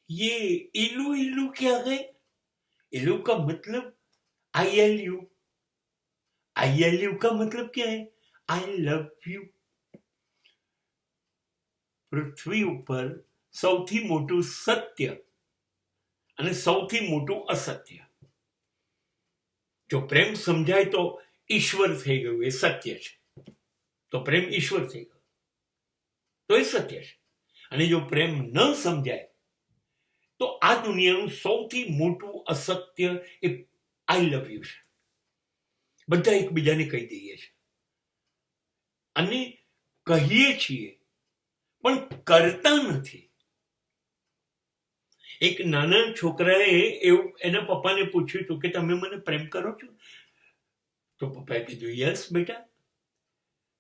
ये इलू इलू क्या है? इलू का मतलब ILU। ILU का मतलब क्या है? I love you. પૃથ્વી ઉપર સૌથી મોટું સત્ય અને સૌથી મોટું અસત્ય, જો પ્રેમ સમજાય તો ઈશ્વર થઈ ગયું, એ સત્ય છે. તો પ્રેમ ઈશ્વર થઈ ગયો તો એ સત્ય છે. અને જો પ્રેમ ન સમજાય તો આ દુનિયાનું સૌથી મોટું અસત્ય એ આઈ લવ યુ છે. બધા એકબીજાને કહી દઈએ છીએ અને કહીએ છીએ પણ કરતા નથી. એક નાના છોકરાએ એવું એના પપ્પાને પૂછ્યું હતું કે તમે મને પ્રેમ કરો છો? તો પપ્પાએ કીધું યસ બેટા,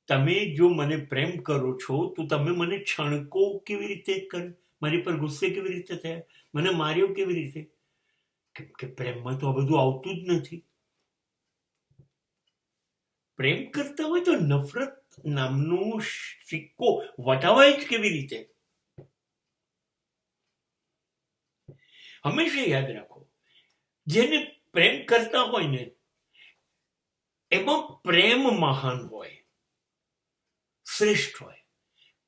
તમે જો મને પ્રેમ કરો છો તો તમે મને છણકો કેવી રીતે કર, મારી પર ગુસ્સે કેવી રીતે થયા, મને માર્યો કેવી રીતે? કેમ કે પ્રેમમાં તો આ બધું આવતું જ નથી. પ્રેમ કરતા હોય તો નફરત નામનો સિક્કો વટાવાય જ કેવી રીતે? હંમેશા યાદ રાખો, જેને પ્રેમ કરતા હોય ને એમાં પ્રેમ મહાન હોય, શ્રેષ્ઠ હોય.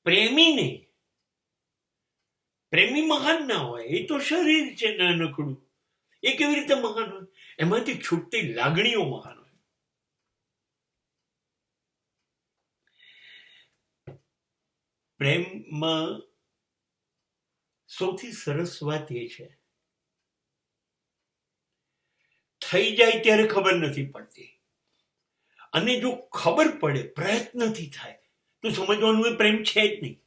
પ્રેમી નહીં. પ્રેમી મહાન ના હોય, એ તો શરીર છે નાનકડું, એ કેવી રીતે મહાન હોય? એમાંથી છૂટતી લાગણીઓ મહાન હોય. પ્રેમમાં સૌથી સરસ વાત એ છે, થઈ જાય ત્યારે ખબર નથી પડતી, અને જો ખબર પડે, પ્રયત્નથી થાય તો સમજવાનું એ પ્રેમ છે જ નહીં.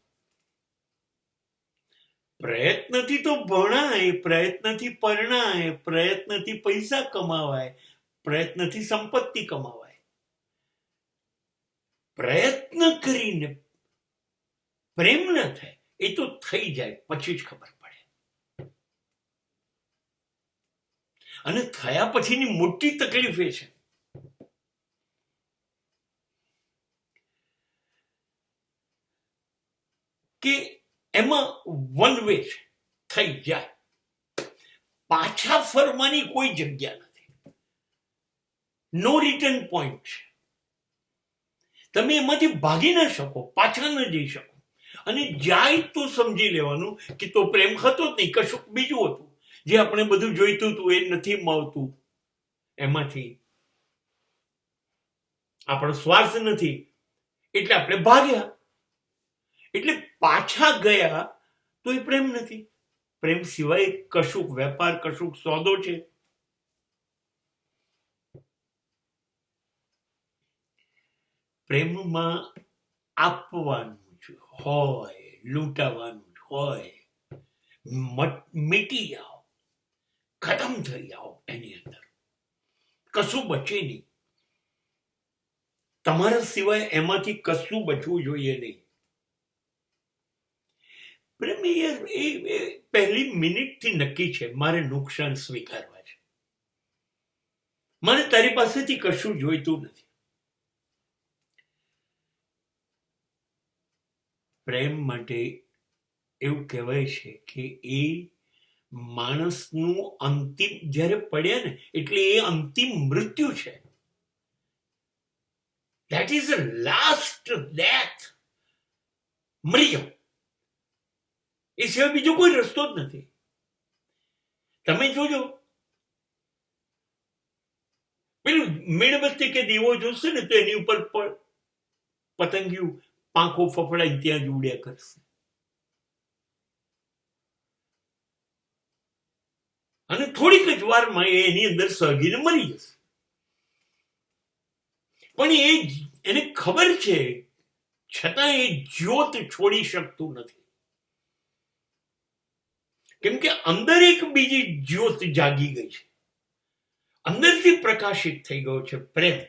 પ્રયત્નથી તો ભણાય, પ્રયત્નથી પરણાય, પ્રયત્નથી પૈસા કમાવાય, પ્રયત્નથી સંપત્તિ કમાવાય. પ્રયત્ન કરીને પ્રેમ ન થાય, એ તો થઈ જાય પછી જ ખબર પડે. અને થયા પછીની મોટી તકલીફ એ છે કે એમાં વન વે છે, થઈ જાય, પાછા ફરવાની કોઈ જગ્યા નથી, નો રિટર્ન પોઈન્ટ છે. તમે એમાંથી ભાગી ના શકો, પાછા ન જઈ શકો. અને જાય તો સમજી લેવાનું કે તો પ્રેમ હતો જ નહીં, કશું બીજું હતું, જે આપણે બધું જોઈતું હતું એ નથી મળતું, એમાંથી આપણો સ્વાર્થ નથી એટલે આપણે ભાગ્યા. એટલે પાછા ગયા તો એ પ્રેમ નથી. પ્રેમ સિવાય કશુંક વેપાર, કશુંક સોદો છે. પ્રેમમાં આપવાનું હોય, લૂંટાવાનું હોય, મીટી જાઓ, ખતમ થઈ જાઓ, એની અંદર કશું બચે નહીં. તમારા સિવાય એમાંથી કશું બચવું જોઈએ નહીં. પ્રેમ એ પહેલી મિનિટથી નક્કી છે, મારે નુકસાન સ્વીકારવા છે, મારે તારી પાસેથી કશું જોઈતું નથી. પ્રેમ માટે એવું કહેવાય છે કે એ માણસનું અંતિમ જ્યારે પડ્યા ને એટલે એ અંતિમ મૃત્યુ છે. That is a last death. મરી જાઓ, એ સિવાય બીજો કોઈ રસ્તો જ નથી. તમે જોજો, પેલું મીણબત્તી કે દીવો જોશે ને તો એની ઉપર પતંગિયું પાંખો ફફડાઈ ત્યાં જ ઉડ્યા કરશે. અને થોડીક જ વારમાં એની અંદર સળગીને મરી જશે. પણ એને ખબર છે, છતાં એ જ્યોત છોડી શકતું નથી, કેમ કે અંદર એક બીજી જ્યોત જાગી ગઈ છે, અંદરથી પ્રકાશિત થઈ ગયો છે પ્રેમ.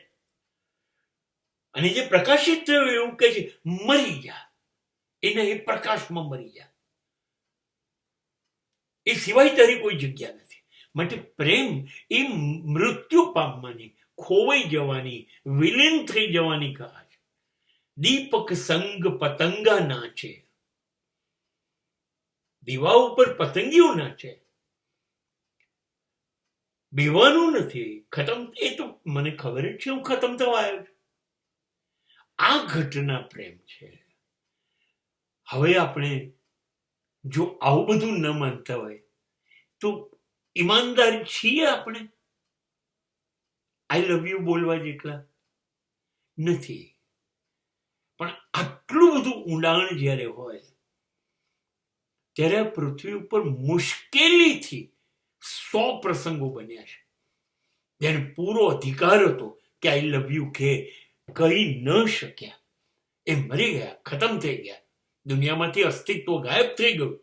અને જે પ્રકાશિત થયો એવું કહે છે મરી જા, એના એ પ્રકાશમાં મરી જા, એ સિવાય તારી કોઈ જગ્યા નથી. માટે પ્રેમ એ મૃત્યુ પામવાની, ખોવાઈ જવાની, વિલીન થઈ જવાની કળા છે. દીપક સંગ પતંગા નાચે, દીવા ઉપર પતંગીઓ નાચે, બીવાનું નથી. ખતમ, એ તો મને ખબર જ છે હું ખતમ થવા આવ્યો છું. આ ઘટના પ્રેમ છે. હવે આપણે જો આવું બધું ન માનતા હોય તો ઈમાનદાર છીએ આપણે આઈ લવ યુ બોલવા જેટલા? નથી. પણ આટલું બધું ઊંડાણ જ્યારે હોય ત્યારે આ પૃથ્વી ઉપર મુશ્કેલીથી 100 પ્રસંગો બન્યા છે જેને પૂરો અધિકાર હતો કે આઈ લવ યુ કહી ન શક્યા. એ મરી ગયા, ખતમ થઈ ગયા, દુનિયામાંથી અસ્તિત્વ ગાયબ થઈ ગયું.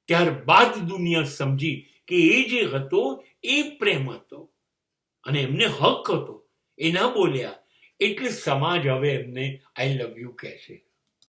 ત્યારબાદ દુનિયા સમજી કે એ જે હતો એ પ્રેમ હતો અને એમને હક હતો, એ ના બોલ્યા એટલે સમાજ હવે એમને આઈ લવ યુ કહે છે.